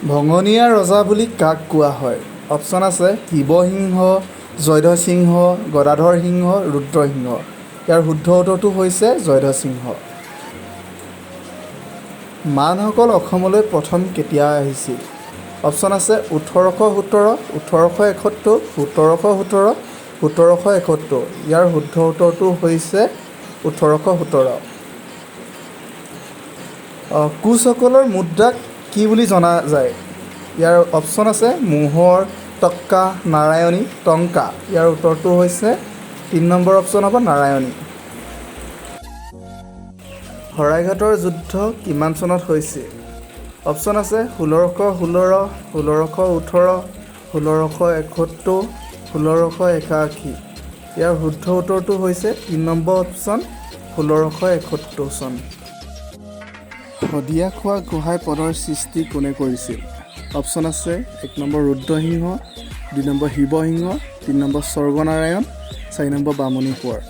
ভঙনীয়া ৰজা বুলি কাক কোৱা হয়? অপশ্যন আছে শিৱসিংহ, জয়ধ্বজসিংহ, গদাধৰ সিংহ, ৰুদ্ৰসিংহ। ইয়াৰ শুদ্ধ উত্তৰটো হৈছে জয়ধ্বজসিংহ। মানসকল অসমলৈ প্ৰথম কেতিয়া আহিছিল? অপশ্যন আছে 1817, 1871, 1717, 1771। ইয়াৰ শুদ্ধ উত্তৰটো হৈছে 1817। কোচসকলৰ মুদ্ৰাক কি বুলি জনা যায়? ইয়াৰ অপশ্যন আছে মোহৰ, টক্কা, নাৰায়ণী, টংকা। ইয়াৰ উত্তৰটো হৈছে 3 নম্বৰ অপশ্যন হ'ব নাৰায়ণী। শৰাইঘাটৰ যুদ্ধ কিমান চনত হৈছিল? অপশ্যন আছে 1616, 1618, 1671, 1681। ইয়াৰ শুদ্ধ উত্তৰটো হৈছে 3 নম্বৰ অপশ্যন 1671 চন। শদিয়া খোৱা গোহাঁই পদৰ সৃষ্টি কোনে কৰিছিল? অপশ্যন আছে 1 number Rudrasingha, 2 number Shivasingha, 3 number Swarganarayan, 4 number Bamuni Konwar.